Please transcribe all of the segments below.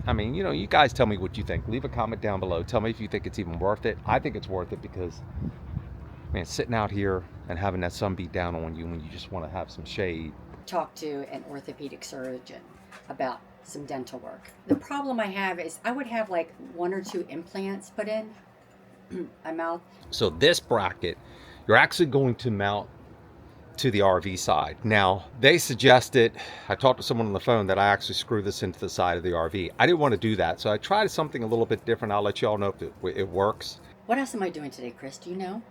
I mean, you guys tell me what you think. Leave a comment down below. Tell me if you think it's even worth it. I think it's worth it because, man, sitting out here and having that sun beat down on you when you just want to have some shade. Talk to an orthopedic surgeon about some dental work. The problem I have is I would have like 1 or 2 implants put in my mouth. So this bracket, you're actually going to mount to the RV side. Now, they suggested, I talked to someone on the phone, that I actually screw this into the side of the RV. I didn't want to do that, so I tried something a little bit different. I'll let you all know if it works. What else am I doing today, Chris? Do you know?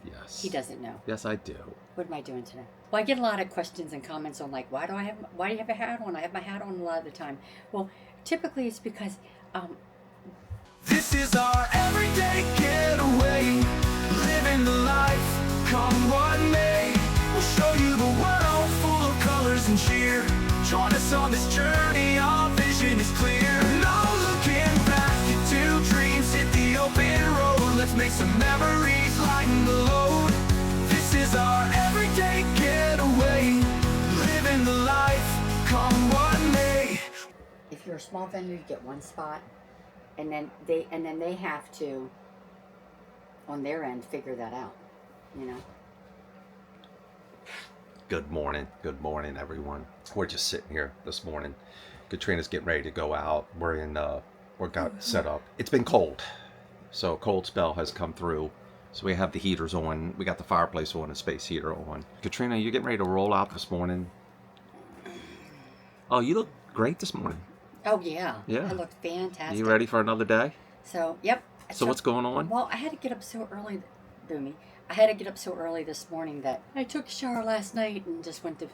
Yes. He doesn't know. Yes, I do. What am I doing today? Well, I get a lot of questions and comments on like, why do you have a hat on? I have my hat on a lot of the time. Well, typically it's because this is our everyday getaway, living the life, come what may. We'll show you the world full of colors and cheer. Join us on this journey, our vision is clear. No looking back, into dreams, hit the open road. Let's make some memories, lighten the load. This is our everyday getaway, living the life, come what may. if you're a small vendor, you get one spot, and then they have to, on their end, figure that out. You know. Good morning, everyone. We're just sitting here this morning. Katrina's getting ready to go out. We're got set up. It's been cold, so a cold spell has come through. So we have the heaters on. We got the fireplace on, a space heater on. Katrina, you getting ready to roll out this morning? Oh, you look great this morning. Oh yeah. Yeah. I look fantastic. You ready for another day? So yep. So what's going on? Well, I had to get up so early, Boomy. I had to get up so early this morning that I took a shower last night and just went to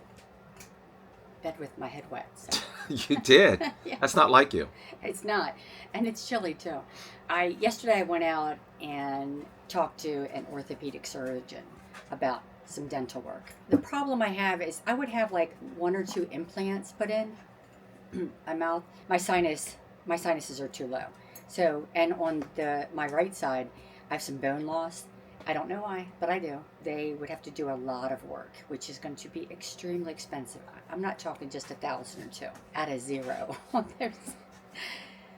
bed with my head wet. So. You did. Yeah. That's not like you. It's not, and it's chilly too. Yesterday I went out and talked to an orthopedic surgeon about some dental work. The problem I have is I would have like 1 or 2 implants put in my mouth. My sinuses are too low. So, and on my right side, I have some bone loss. I don't know why, but I do. They would have to do a lot of work, which is going to be extremely expensive. I'm not talking just 1,000 or 2 out of zero.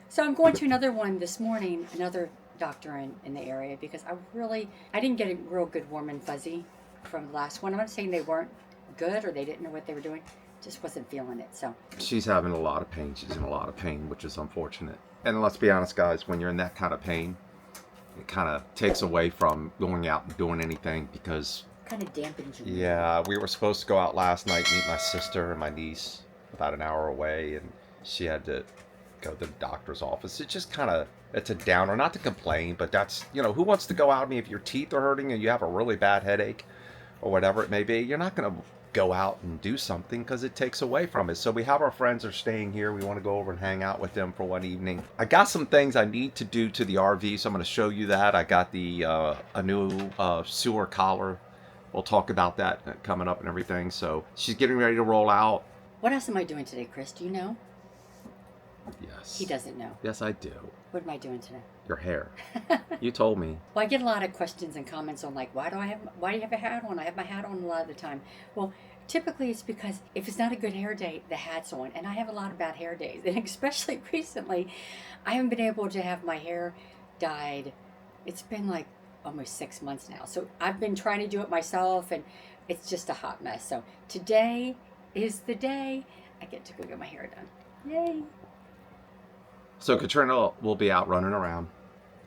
So I'm going to another one this morning, another doctor in the area, because I didn't get a real good warm and fuzzy from the last one. I'm not saying they weren't good or they didn't know what they were doing. Just wasn't feeling it. So She's having a lot of pain. She's in a lot of pain, which is unfortunate. And let's be honest, guys, when you're in that kind of pain, it kind of takes away from going out and doing anything because... kind of dampens you. Yeah, we were supposed to go out last night, meet my sister and my niece about an hour away, and she had to go to the doctor's office. It just kind of, it's a downer. Not to complain, but that's, who wants to go out? I mean, if your teeth are hurting and you have a really bad headache or whatever it may be, you're not going to go out and do something because it takes away from it. So we have our friends are staying here. We want to go over and hang out with them for one evening. I got some things I need to do to the RV, so I'm going to show you that. I got a new sewer collar. We'll talk about that coming up and everything. So she's getting ready to roll out. What else am I doing today, Chris? Do you know? Yes. He doesn't know. Yes, I do. What am I doing today? Your hair. You told me. Well, I get a lot of questions and comments on like, why do you have a hat on? I have my hat on a lot of the time. Well, typically it's because if it's not a good hair day, the hat's on. And I have a lot of bad hair days. And especially recently, I haven't been able to have my hair dyed. It's been like almost 6 months now. So I've been trying to do it myself and it's just a hot mess. So today is the day I get to go get my hair done. Yay. So Katrina will be out running around,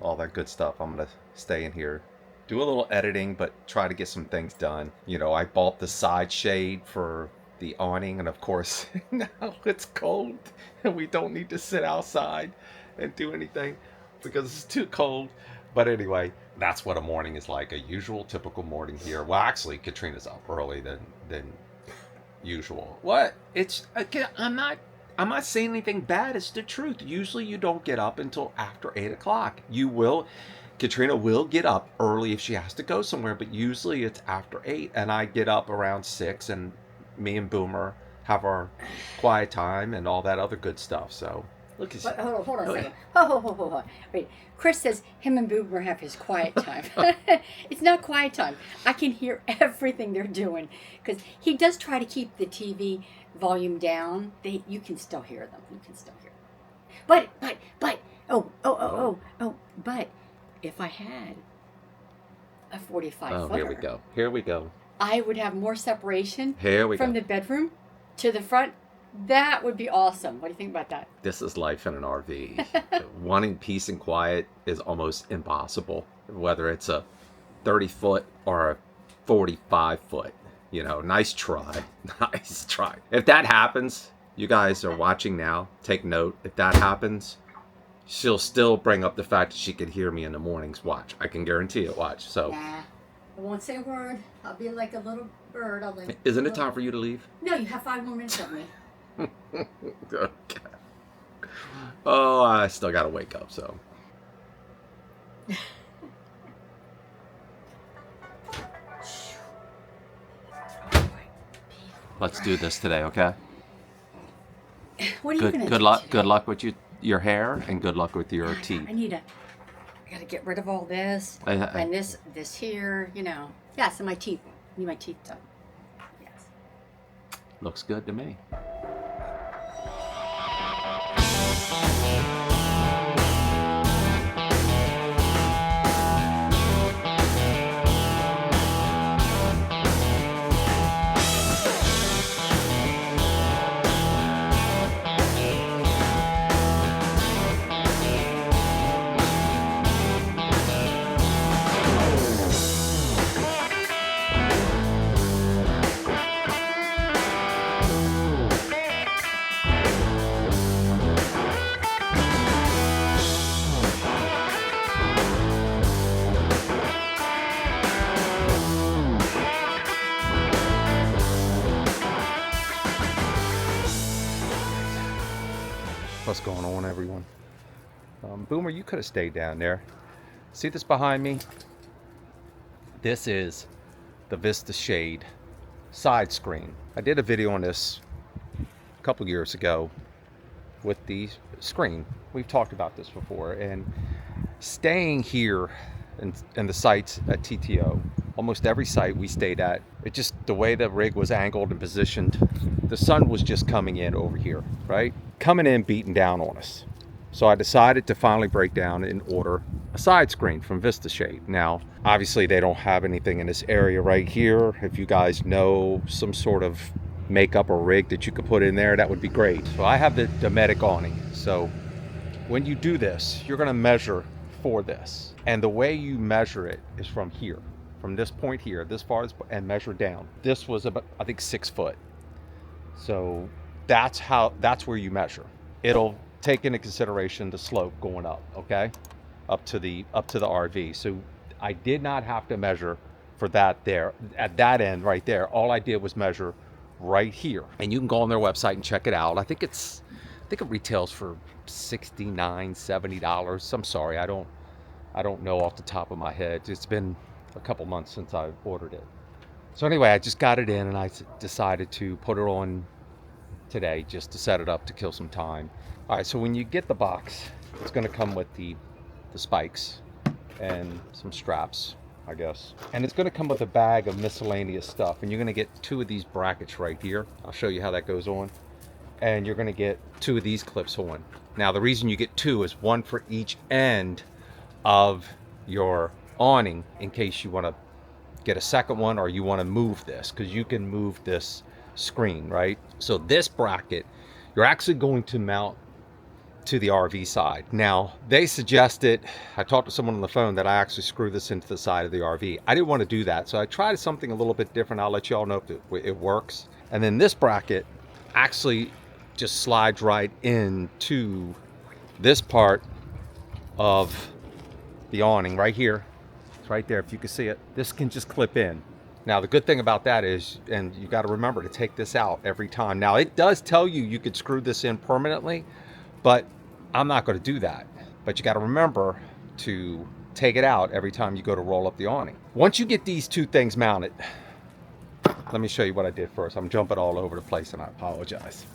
all that good stuff. I'm going to stay in here, do a little editing, but try to get some things done. I bought the side shade for the awning, and of course, now it's cold, and we don't need to sit outside and do anything because it's too cold. But anyway, that's what a morning is like, a usual, typical morning here. Well, actually, Katrina's up early than usual. What? I'm not saying anything bad. It's the truth. Usually you don't get up until after 8 o'clock. Katrina will get up early if she has to go somewhere, but usually it's after 8, and I get up around 6, and me and Boomer have our quiet time and all that other good stuff. So look at Hold on a second. Hold on. Wait. Chris says him and Boomer have his quiet time. It's not quiet time. I can hear everything they're doing because he does try to keep the TV volume down. You can still hear them. You can still hear them. But, but if I had a 45 Oh, footer, here we go. Here we go. I would have more separation Here we from go. the bedroom to the front. That would be awesome. What do you think about that? This is life in an RV. Wanting peace and quiet is almost impossible, whether it's a 30-foot or a 45-foot. You know, nice try. Nice try. If that happens, you guys are watching now, take note. If that happens, she'll still bring up the fact that she could hear me in the mornings. Watch. I can guarantee it. Watch. So, Nah, I won't say a word. I'll be like a little bird. I'll live. isn't it time for you to leave? No, you have 5 more minutes of me. Okay. Oh, I still gotta wake up, so. Let's do this today, okay? What are you gonna do? Good luck. today? Good luck with your hair, and good luck with your teeth. I gotta get rid of all this and this here. You know. Yes, and my teeth. I need my teeth done. Yes. Looks good to me. What's going on, everyone? Boomer, you could have stayed down there. See this behind me? This is the Vista Shade side screen. I did a video on this a couple years ago with the screen. We've talked about this before, and staying here in the sites at TTO, almost every site we stayed at, it just, the way the rig was angled and positioned, the sun was just coming in over here, right? Coming in, beating down on us. So I decided to finally break down and order a side screen from Vista Shade. Now, obviously they don't have anything in this area right here. If you guys know some sort of makeup or rig that you could put in there, that would be great. So I have the Dometic awning. So when you do this, you're gonna measure for this. And the way you measure it is from here, from this point here, this far, and measure down. This was about, I think, 6 foot. So that's where you measure. It'll take into consideration the slope going up, okay? Up to the RV. So I did not have to measure for that there. At that end right there, all I did was measure right here. And you can go on their website and check it out. I think it retails for $69, $70. I'm sorry, I don't know off the top of my head. It's been a couple months since I ordered it. So anyway, I just got it in and I decided to put it on today just to set it up to kill some time. All right, so when you get the box, it's going to come with the spikes and some straps, I guess. And it's going to come with a bag of miscellaneous stuff. And you're going to get 2 of these brackets right here. I'll show you how that goes on. And you're going to get 2 of these clips on. Now, the reason you get 2 is 1 for each end of your awning in case you want to get a second one or you want to move this, because you can move this screen, right? So this bracket, you're actually going to mount to the RV side. Now, they suggested, I talked to someone on the phone, that I actually screw this into the side of the RV. I didn't want to do that, so I tried something a little bit different. I'll let you all know if it works. And then this bracket actually just slides right into this part of the awning right here. It's right there, if you can see it. This can just clip in. Now, the good thing about that is, and you got to remember to take this out every time. Now, it does tell you you could screw this in permanently, but I'm not going to do that. But you got to remember to take it out every time you go to roll up the awning. Once you get these 2 things mounted, let me show you what I did first. I'm jumping all over the place and I apologize.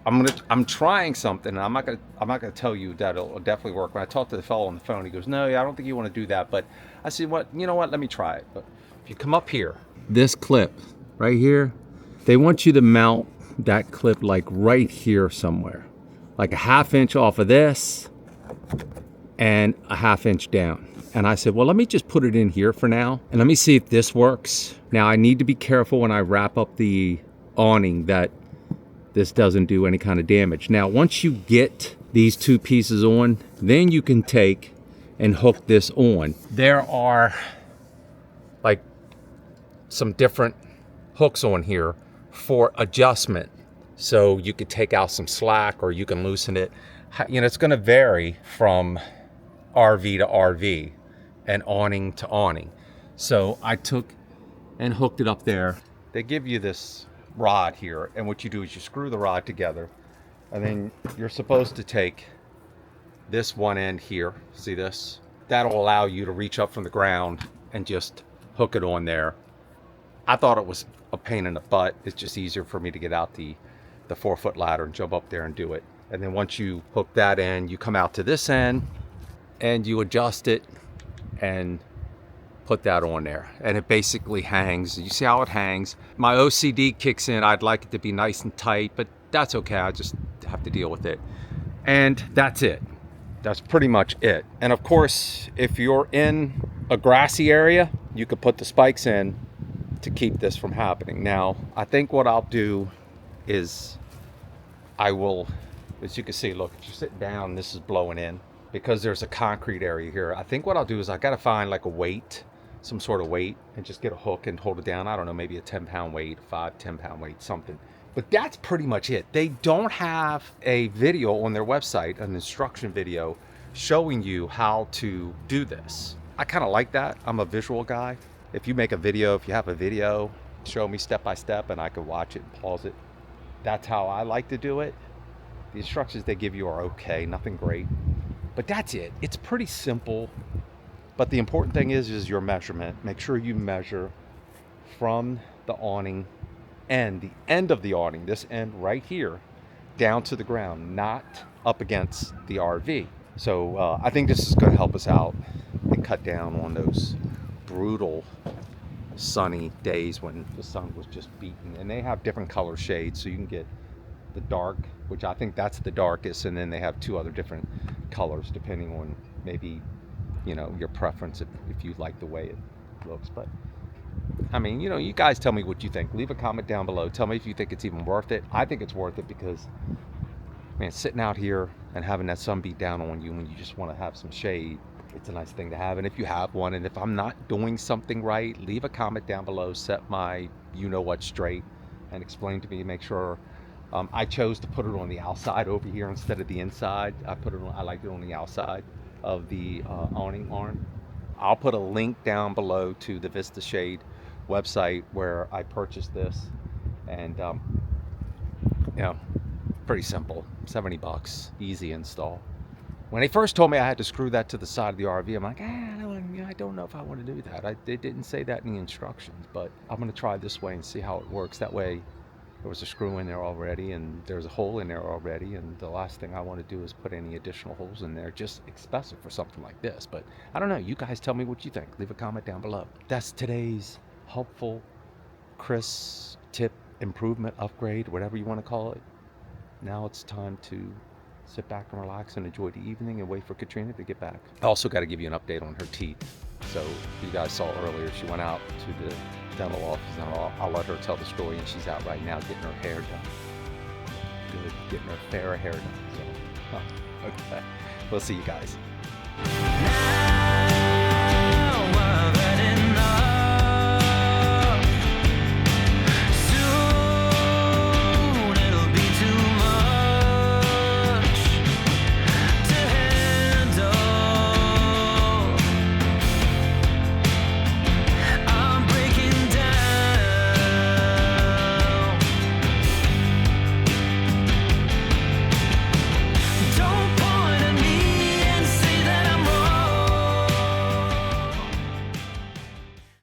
I'm trying something, and I'm not gonna tell you that it'll definitely work. When I talked to the fellow on the phone, he goes, "No, I don't think you want to do that." But I said, you know what? Let me try it. But if you come up here, this clip right here, they want you to mount that clip like right here somewhere. like a 1/2 inch off of this and a 1/2 inch down. And I said, well, let me just put it in here for now and let me see if this works. Now I need to be careful when I wrap up the awning that this doesn't do any kind of damage. Now, once you get these 2 pieces on, then you can take and hook this on. There are like some different hooks on here for adjustment. So you could take out some slack or you can loosen it. You know, it's gonna vary from RV to RV and awning to awning. So I took and hooked it up there. They give you this rod here, and what you do is you screw the rod together, and then you're supposed to take this one end here, see this? That'll allow you to reach up from the ground and just hook it on there. I thought it was a pain in the butt. It's just easier for me to get out the 4-foot ladder and jump up there and do it. And then once you hook that end, you come out to this end and you adjust it and put that on there, and it basically hangs. You see how it hangs? My OCD kicks in. I'd like it to be nice and tight, but that's okay. I just have to deal with it. And that's it. That's pretty much it. And of course, if you're in a grassy area, you could put the spikes in to keep this from happening. Now, I think what I'll do is I will, as you can see, look, if you sit down, this is blowing in because there's a concrete area here. I think what I'll do is I got to find like a weight, some sort of weight, and just get a hook and hold it down. I don't know, maybe a 10-pound weight, 10-pound weight, something. But that's pretty much it. They don't have a video on their website, an instruction video showing you how to do this. I kind of like that. I'm a visual guy. If you make a video, if you have a video, show me step by step and I could watch it and pause it. That's how I like to do it. The instructions they give you are okay, nothing great. But that's it. It's pretty simple. But the important thing is your measurement. Make sure you measure from the awning end, the end of the awning, this end right here, down to the ground, not up against the RV. So I think this is going to help us out and cut down on those brutal sunny days when the sun was just beating. And they have different color shades, so you can get the dark, which I think that's the darkest, and then they have 2 other different colors depending on maybe, you know, your preference if you like the way it looks. But I mean, you know, you guys tell me what you think. Leave a comment down below. Tell me if you think it's even worth it. I think it's worth it because, man, sitting out here and having that sun beat down on you when you just want to have some shade, it's a nice thing to have. And if you have one, and if I'm not doing something right, leave a comment down below, set my you-know-what straight, and explain to me, make sure. I chose to put it on the outside over here instead of the inside. I like it on the outside of the awning arm. I'll put a link down below to the Vista Shade website where I purchased this, and you know, pretty simple, 70 bucks, easy install. When they first told me I had to screw that to the side of the RV, I'm like, I don't know if I want to do that. They didn't say that in the instructions, but I'm going to try this way and see how it works. That way there was a screw in there already, and there's a hole in there already, and the last thing I want to do is put any additional holes in there, just expensive for something like this. But I don't know, you guys tell me what you think. Leave a comment down below. That's today's helpful Chris tip, improvement, upgrade, whatever you want to call it. Now it's time to sit back and relax and enjoy the evening and wait for Katrina to get back. I also got to give you an update on her teeth. So you guys saw earlier, she went out to the dental office, and I'll let her tell the story, and she's out right now getting her hair done. Good, getting her fair hair done. So, okay. We'll see you guys.